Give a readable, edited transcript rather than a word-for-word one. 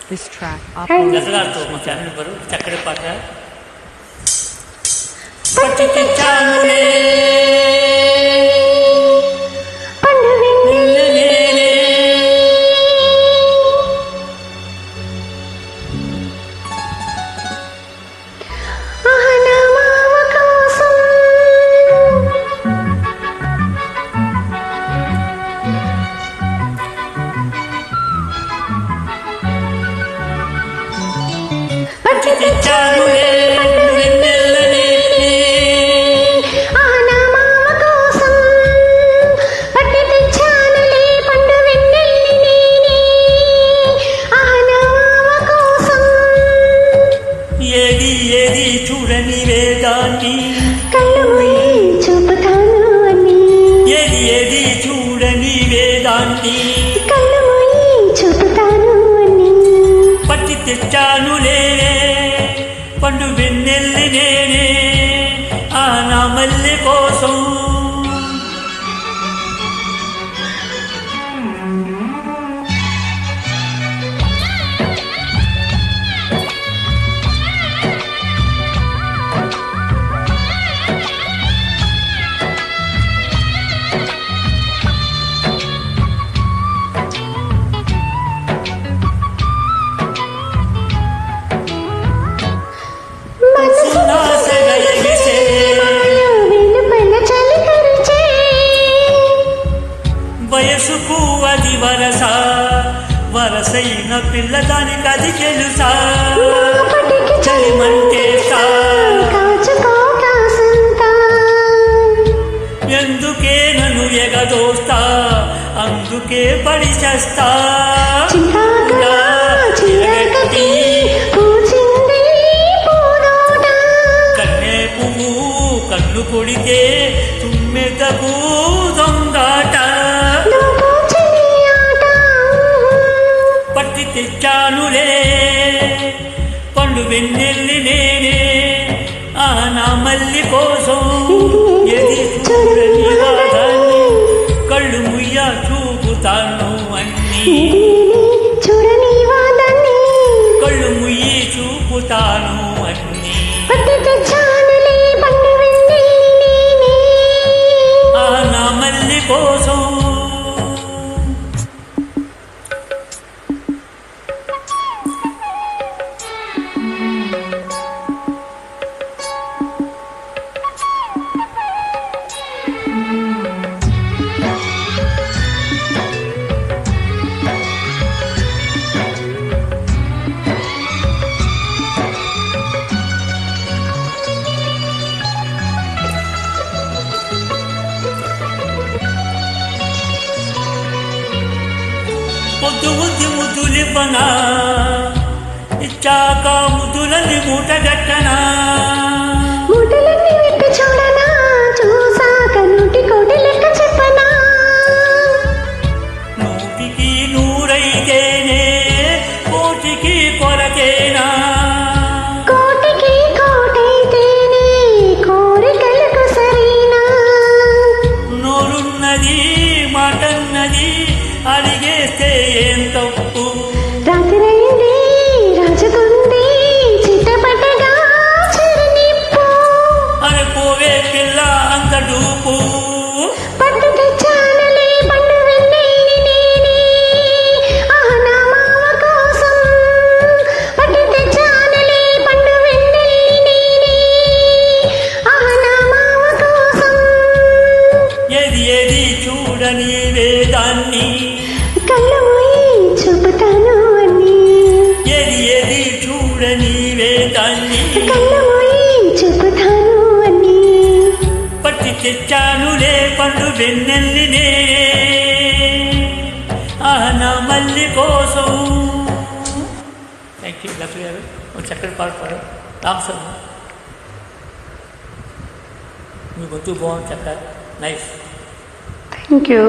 This track చక్కటి పాట పట్టి తెచ్చానులే ఏది చూడని వేదాన్ని చూపుతాను అని ఏది చూడని వేదాన్ని చూపుతాను అని పట్టి తెచ్చానులే పండు వెన్నెల్లి నేనే ఆ నా మల్లె కోసం వయసుకు అది వరసైన పిల్లదానికి అది తెలుసా చలిమంటే ఎందుకే నన్ను ఎగదోస్తా అందుకే పడి చేస్తా కన్నే పువ్వు కన్ను కొడితే తుమ్మెదకు దొంగాట పట్టి తెచ్చానులే పండు వెన్నెల్లి నేనే ఆ నా మల్లి కోసం ఎది చూడని వాదాన్ని కళ్ళు ముయ్య చూపుతాను అన్ని చూడని వాదాన్ని కళ్ళు ముయ్యి చూపుతాను అన్ని ఆ నా మల్లి కోసం ముద్దులివ్వనా ఇచ్చాక ముద్దులని మూటగట్టనా మూటలన్నీ విప్పి చూడనా చూసాక నూటి కోటి లెక్క చెప్పనా నూటికి నూరైతేనే కోటికి కొరతేనా కోటికి కోటైతేనే కోరికలకు సరైనా నోరున్నది మాటన్నది అడిగేస్తే ఏం తప్పు రాత్రైంది రాజుకుంది చిట్టపట్టగా చిరునిప్పు అని పోవే పిల్ల అంత డూపు పట్టు తెచ్చానులే పండు వెన్నెల్లి నేనే ఆ నా మామ కోసం పట్టు తెచ్చానులే పండు వెన్నెల్లి నేనే ఆ నా మామ కోసం ఏది చూడని వేదాన్ని కళ్ళు మూయి చూపుతాను అని ఏది చూడని వేదాన్ని కళ్ళు మూయి చూపుతాను అని పట్టి తెచ్చానులే పండు వెన్నెల్లి నేనే ఆ నా మల్లి కోసం. థ్యాంక్ యూ లక్ష్మి గారు, చక్కటి పాట పాడు. రామస్వామి మీ గొంతు బాగుంది, చక్కగా నైస్. Thank you.